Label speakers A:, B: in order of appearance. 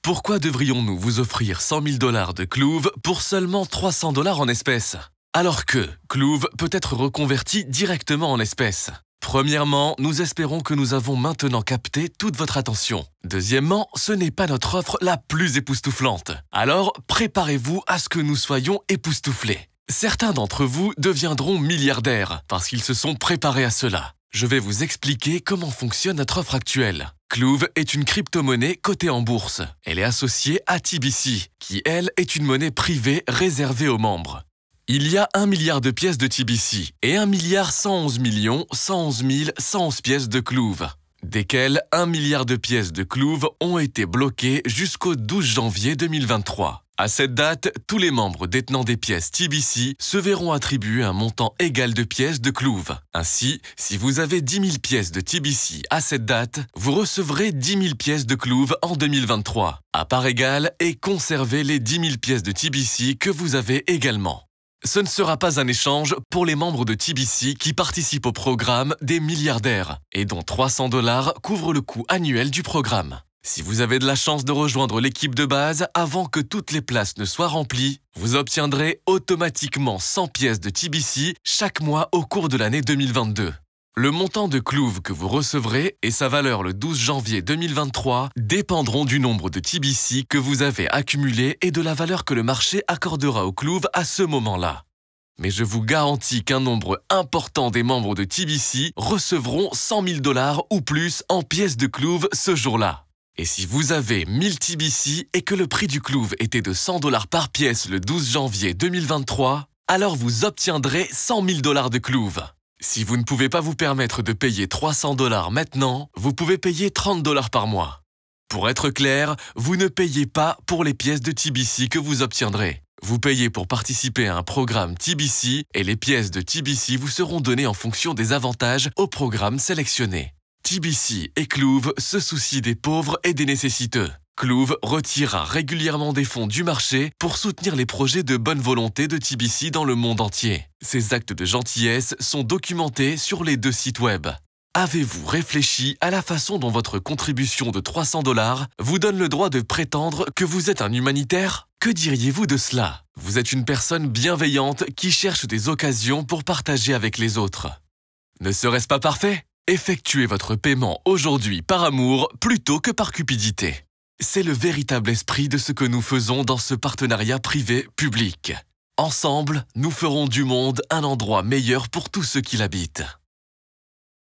A: Pourquoi devrions-nous vous offrir 100 000 $ de Cloove pour seulement 300 $ en espèces? Alors que Cloove peut être reconverti directement en espèces. Premièrement, nous espérons que nous avons maintenant capté toute votre attention. Deuxièmement, ce n'est pas notre offre la plus époustouflante. Alors, préparez-vous à ce que nous soyons époustouflés. Certains d'entre vous deviendront milliardaires parce qu'ils se sont préparés à cela. Je vais vous expliquer comment fonctionne notre offre actuelle. Cloove est une crypto-monnaie cotée en bourse. Elle est associée à TBC, qui, elle, est une monnaie privée réservée aux membres. Il y a 1 milliard de pièces de TBC et 1 111 111 111 pièces de Cloove, desquelles 1 milliard de pièces de Cloove ont été bloquées jusqu'au 12 janvier 2023. À cette date, tous les membres détenant des pièces TBC se verront attribuer un montant égal de pièces de Cloove. Ainsi, si vous avez 10 000 pièces de TBC à cette date, vous recevrez 10 000 pièces de Cloove en 2023, à part égale, et conservez les 10 000 pièces de TBC que vous avez également. Ce ne sera pas un échange pour les membres de TBC qui participent au programme des milliardaires et dont 300 $ couvrent le coût annuel du programme. Si vous avez de la chance de rejoindre l'équipe de base avant que toutes les places ne soient remplies, vous obtiendrez automatiquement 100 pièces de TBC chaque mois au cours de l'année 2022. Le montant de Cloove que vous recevrez et sa valeur le 12 janvier 2023 dépendront du nombre de TBC que vous avez accumulé et de la valeur que le marché accordera au Cloove à ce moment-là. Mais je vous garantis qu'un nombre important des membres de TBC recevront 100 000 $ ou plus en pièces de Cloove ce jour-là. Et si vous avez 1000 TBC et que le prix du Cloove était de 100 $ par pièce le 12 janvier 2023, alors vous obtiendrez 100 000 $ de Cloove. Si vous ne pouvez pas vous permettre de payer 300 $ maintenant, vous pouvez payer 30 $ par mois. Pour être clair, vous ne payez pas pour les pièces de TBC que vous obtiendrez. Vous payez pour participer à un programme TBC et les pièces de TBC vous seront données en fonction des avantages au programme sélectionné. TBC et Cloove se soucient des pauvres et des nécessiteux. Cloove retirera régulièrement des fonds du marché pour soutenir les projets de bonne volonté de TBC dans le monde entier. Ces actes de gentillesse sont documentés sur les 2 sites web. Avez-vous réfléchi à la façon dont votre contribution de 300 $ vous donne le droit de prétendre que vous êtes un humanitaire? Que diriez-vous de cela? Vous êtes une personne bienveillante qui cherche des occasions pour partager avec les autres. Ne serait-ce pas parfait? Effectuez votre paiement aujourd'hui par amour plutôt que par cupidité. C'est le véritable esprit de ce que nous faisons dans ce partenariat privé-public. Ensemble, nous ferons du monde un endroit meilleur pour tous ceux qui l'habitent.